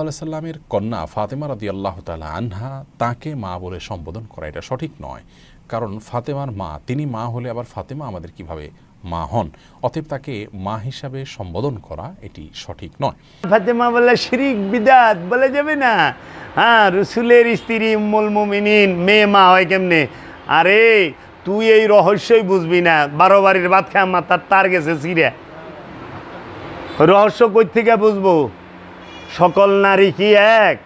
সাল্লামের কন্যা ফাতেমা রাদিয়াল্লাহু তাআলা আনহা তাকে মা বলে সম্বোধন করা এটা সঠিক নয়, কারণ ফাতেমার মা, তিনি মা হলে আবার ফাতেমা আমাদের কিভাবে মা হন? অতএব তাকে মা হিসাবে সম্বোধন করা এটি সঠিক নয়। ফাতেমা বলে শিরিক বিদাত বলে যাবে না। হ্যাঁ, রসুলের স্ত্রী উম্মুল মুমিনিন মেয়ে মা হয় কেমনে? আরে তুই এই রহস্যই বুঝবি না। 12 বাড়ির ভাত খায় মাথার তার গেছে ছিঁড়ে। রহস্য কই থেকে বুঝবো? সকল নারী কি এক?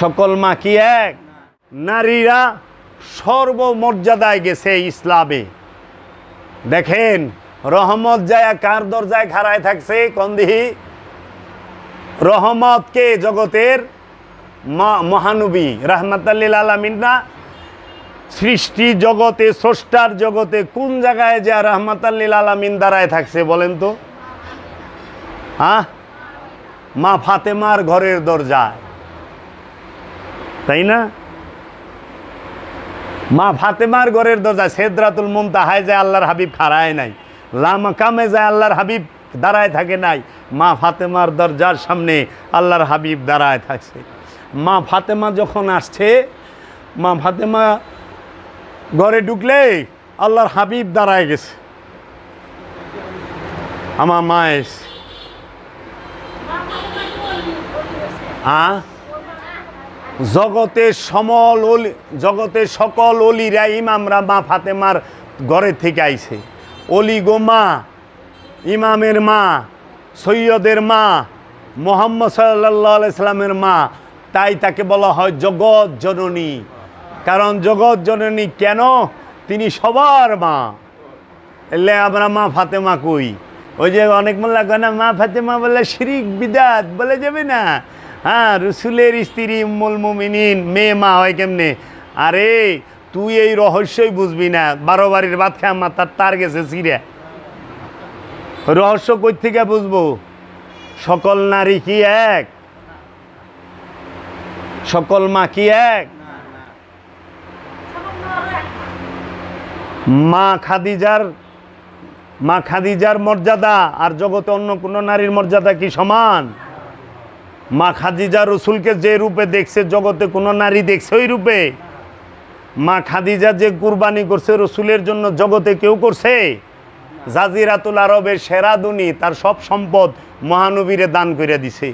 সকল মা কি এক? নারীরা সর্বমর্যাদায় গেছে ইসলামে। দেখেন রহমত যায় কার দরজায় খাড়ায় থাকছে কন্দিহি? রহমতকে জগতের মহানবী রাহমাতাল লিল আলামিন না, সৃষ্টি জগতে স্রষ্টার জগতে কোন জায়গায় যে রাহমাতাল লিল আলামিন দাঁড়ায় থাকছে বলেন তো? হ্যাঁ, মা ফাতেমার ঘরের দরজায়, তাই না? মা ফাতেমার ঘরের দরজায় সিদরাতুল মুনতাহায় যায় আল্লাহর হাবিব খাড়ায় নাই, লামাকামে যায় আল্লাহর হাবিব দাঁড়ায় থাকে নাই, মা ফাতেমার দরজার সামনে আল্লাহর হাবিব দাঁড়ায় থাকছে। মা ফাতেমা যখন আসছে, মা ফাতেমা ঘরে ঢুকলে আল্লাহর হাবিব দাঁড়ায় গেছে। আমার মা এসে জগতের সকল অলিরা ইমামরা মা ফাতেমার ঘরে থেকে আইছে। অলি গো মা, ইমামের মা, সৈয়দের মা, মুহাম্মদ সাল্লাল্লাহু আলাইহি সাল্লামের মা, তাই তাকে বলা হয় জগৎ জননী। কারণ জগৎ জননী কেন? তিনি সবার মা। এলে আমরা মা ফাতেমা কই? ওই যে অনেক মোল্লা কয় না মা ফাতেমা বলে শিরিক বিদাত বলে যাবে না। হ্যাঁ, রসুলের স্ত্রী উম্মুল মুমিনিন মেয়ে মা হয় কেমনে? আরে তুই এই রহস্যই বুঝবি না। 12 বাড়ির ভাত খায় মাথার তার গেছে ছিঁড়ে। রহস্য কই থেকে বুঝবো? সকল নারী কি এক? সকল মা কি এক? মা খাদিজার মর্যাদা আর জগতে অন্য কোনো নারীর মর্যাদা কি সমান? মা খাদিজা রসুলকে যে রূপে দেখছে জগতে কোনো নারী দেখছে ওই রূপে? মা খাদিজা যে কুরবানি করছে রসুলের জন্য জগতে কেউ করছে? জাজিরাতুল আরবের সেরা দুনি তার সব সম্পদ মহানবীরে দান করে দিছে।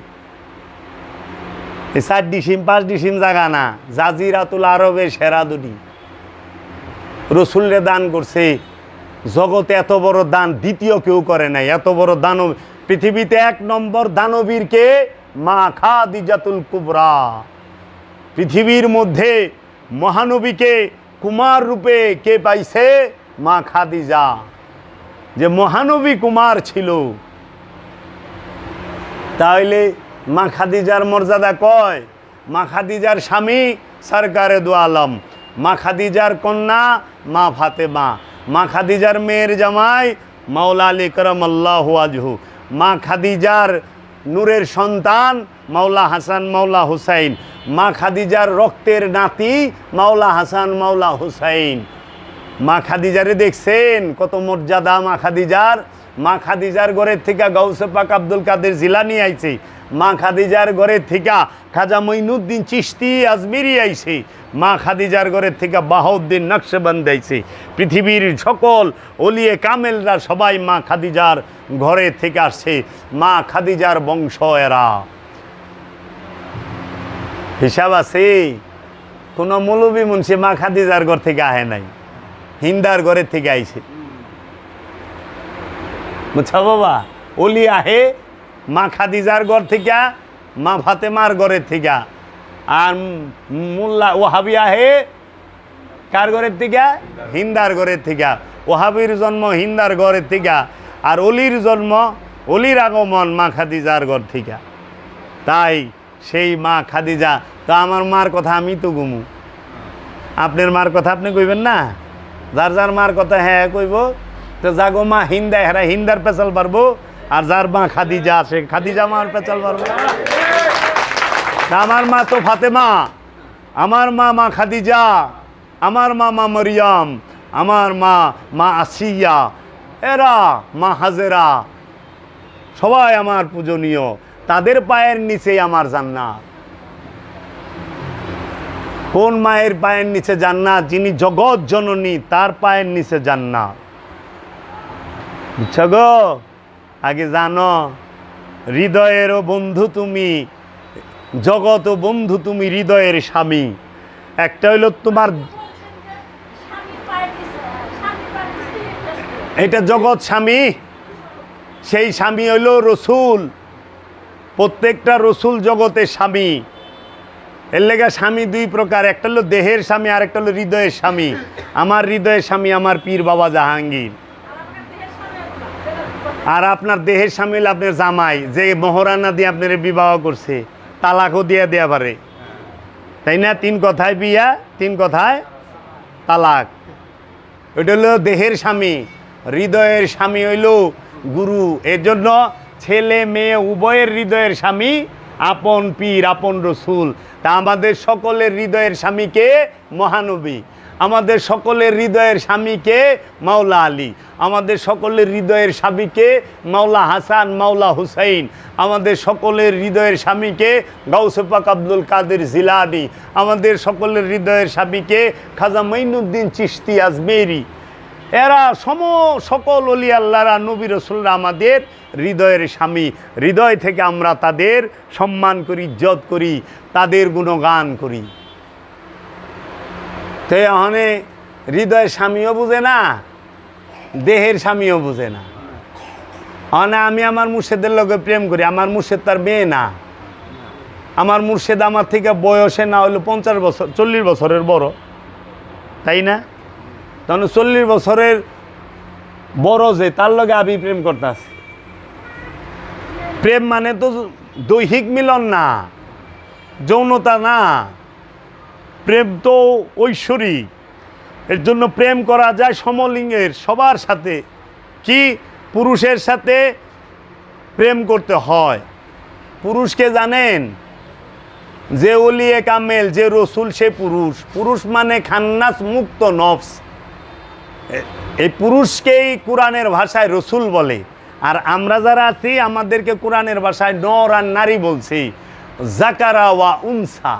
4 ডিসিম 5 ডিসিম জায়গা না, জাজিরাতুল আরবের সেরা দুনি রসুলরে দান করছে। জগতে এত বড় দান দ্বিতীয় কেউ করে নাই। এত বড় দানব পৃথিবীতে 1 নম্বর দানবীর কে? মা খাদিজাতুল কুবরা। পৃথিবীর মধ্যে মহানবীকে কুমার রূপে কে পাইছে? মা খাদিজা। যে মহানবী কুমার ছিল, তাহলে মা খাদিজার মর্যাদা কয়? মা খাদিজার স্বামী সরকারে দু আলম, মা খাদিজার কন্যা মা ফাতেমা, মা খাদিজার মেয়ের জামাই মাওলা আলী কারামাল্লাহু ওয়াজহু, মা খাদিজার নূরের সন্তান মাওলা হাসান মাওলা হুসাইন, মা খাদিজার রক্তের নাতি মাওলা হাসান মাওলা হুসাইন। মা খাদিজারে দেখছেন কত মর্যাদা মা খাদিজার? মা খাদিজার ঘরের থেকে গাউসে পাক আব্দুল কাদের জিলানী আইছে। মা খাদিজার ঘরের থেকে খাজা মঈনুদ্দিন চিশতি আজমিরি আইছে। মা খাদিজার ঘরের থেকে বাহাউদ্দিন নকশবন্দি আইছে। পৃথিবীর সকল ওলিয়ে কামেলরা সবাই মা খাদিজার ঘরে থেকে আসছে। মা খাদিজার বংশ এরা। হিসাব আছে? কোনো মৌলবী মুন্সি মা খাদিজার ঘর থেকে আহে নাই, হিন্দার ঘরের থেকে আইছে। বুঝছো বাবা? ওলি আহে মা খাদিজার ঘর থেকে, মা ফাতেমার ঘরের থেকে। আর মোল্লা ওহাবি আহে কার ঘরের থেকে? হিন্দার ঘরের থেকে। ওহাবির জন্ম হিন্দার ঘরের থেকে, আর অলির জন্ম, অলির আগমন মা খাদিজার ঘর থেকে। তাই সেই মা খাদিজা। তো আমার মার কথা আমি তো গুমু, আপনার মার কথা আপনি কইবেন না? যার যার মার কথা হ্যাঁ কইব। তো জাগো মা হিন্দা, হেরা হিন্দার পেঁচাল পারবো, আর যার মা খাদিজা আছে খাদিজা মার পেঁচাল পারবো। আমার মা তো ফাতেমা, আমার মা মা খাদিজা, আমার মা মা মরিয়ম, আমার মা মা আসিয়া, এরা মা হাজেরা, সবাই আমার পূজনীয়। তাদের পায়ের নিচেই আমার জান্নাত। কোন মায়ের পায়ের নিচে জান্নাত? যিনি জগৎ জননী, তার পায়ের নিচে জান্নাত। বুঝছো গো? আগে জানো, হৃদয়েরও বন্ধু তুমি, জগৎ বন্ধু তুমি, হৃদয়ের স্বামী। একটা হইল তোমার, এটা জগৎ স্বামী, সেই স্বামী হইল রসুল। প্রত্যেকটা রসুল জগতের স্বামী। এর লেগে স্বামী দুই প্রকার, একটা হলো দেহের স্বামী, আর একটা হলো হৃদয়ের স্বামী। আমার হৃদয়ের স্বামী আমার পীর বাবা জাহাঙ্গীর। আর আপনার দেহের স্বামী হলো আপনার জামাই, যে মহারানা দিয়ে আপনার বিবাহ করছে, তালাকও দিয়ে দেয়া পারে, তাই না? 3 কথায় বিয়া, 3 কথায় তালাক। ওইটা হলো দেহের স্বামী। হৃদয়ের স্বামী হইল গুরু। এর জন্য ছেলে মেয়ে উভয়ের হৃদয়ের স্বামী আপন পীর, আপন রসুল। তা আমাদের সকলের হৃদয়ের স্বামীকে মহানবী, আমাদের সকলের হৃদয়ের স্বামীকে মাওলা আলী, আমাদের সকলের হৃদয়ের স্বামীকে মাওলা হাসান, মাওলা হুসাইন, আমাদের সকলের হৃদয়ের স্বামীকে গাউসে পাক আব্দুল কাদের জিলানি, আমাদের সকলের হৃদয়ের স্বামীকে খাজা মঈনুদ্দিন চিশতি আজমেরি। এরা সকল অলি আল্লাহরা, নবী রসুলরা আমাদের হৃদয়ের স্বামী। হৃদয় থেকে আমরা তাদের সম্মান করি, ইজ্জত করি, তাদের গুণগান করি। তো এখানে হৃদয়ের স্বামীও বুঝে না, দেহের স্বামীও বুঝে না। মানে আমি আমার মুর্শেদের লোকে প্রেম করি, আমার মুর্শেদ তার মেয়ে না। আমার মুর্শেদ আমার থেকে বয়সে না হলো 50 বছর, 40 বছরের বড়, তাই না? তখন 40 বছরের বড় যে, তার লগে আমি প্রেম করতেছি। প্রেম মানে তো দৈহিক মিলন না, যৌনতা না, প্রেম তো ঐশ্বরিক। এর জন্য প্রেম করা যায় সমলিঙ্গের সবার সাথে। কি পুরুষের সাথে প্রেম করতে হয়? পুরুষকে জানেন? যে ওলিয়ে কামেল, যে রসুল, সে পুরুষ। পুরুষ মানে খান্নাস মুক্ত নফস। এই পুরুষকেই কোরআনের ভাষায় রসুল বলে। আর আমরা যারা আছি আমাদেরকে কোরআনের ভাষায় নর আর নারী বলছি। জাকারা ওয়া উনসা,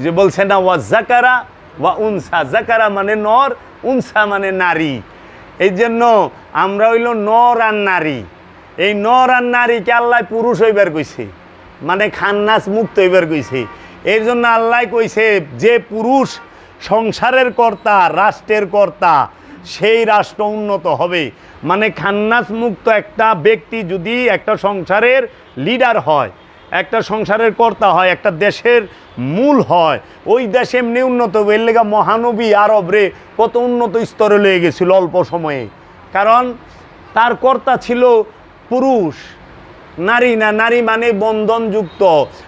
যে বলছে না, ওয়া জাকারা ওয়া উনসা। জাকারা মানে নর, উনসা মানে নারী। এই জন্য আমরা হইল নর আর নারী। এই নর আর নারীকে আল্লাহ পুরুষ হইবার কইছে, মানে খান্নাস মুক্ত হইবার কইছে। এর জন্য আল্লাহ কইছে যে পুরুষ সংসারের কর্তা, রাষ্ট্রের কর্তা, সেই রাষ্ট্র উন্নত হবে। মানে খান্নাস মুক্ত একটা ব্যক্তি যদি একটা সংসারের লিডার হয়, একটা সংসারের কর্তা হয়, একটা দেশের মূল হয়, ওই দেশে এমনি উন্নত হবে। এর লেগা মহানবী আরব রে কত উন্নত স্তরে লেগে গেছিল অল্প সময়ে, কারণ তার কর্তা ছিল পুরুষ, নারী না। নারী মানে বন্ধনযুক্ত।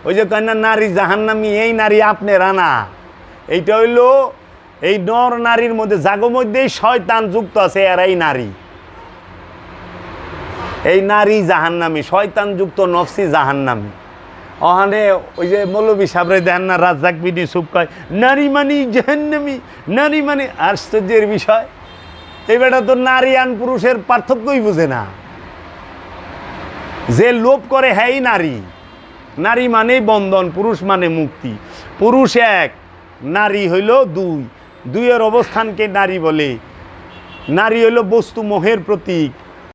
ওই যে কয় না, নারী জাহান্নামী, এই নারী আপনার আনা। এইটা হইল এই নর নারীর মধ্যে, জাগো মধ্যেই শয়তান যুক্ত আছে, এরাই নারী। এই নারী জাহান্নামী, শয়তান যুক্ত নফসি জাহান্নামী। ওখানে ওই যে মৌলবী সাবরে দেন না, রাজ্জাক বিন ইউসুফ কয় নারী মানি জাহান্নামী, নারী মানে। আশ্চর্যের বিষয়, এই বেটা তো নারী আর পুরুষের পার্থক্যই বুঝে না। যে লোভ করে হ্যাঁ নারী। নারী মানেই বন্ধন, পুরুষ মানে মুক্তি। পুরুষ এক, নারী হইল দুই। দুইয়ের অবস্থানকে নারী বলে। নারী হইল বস্তু মোহের প্রতীক,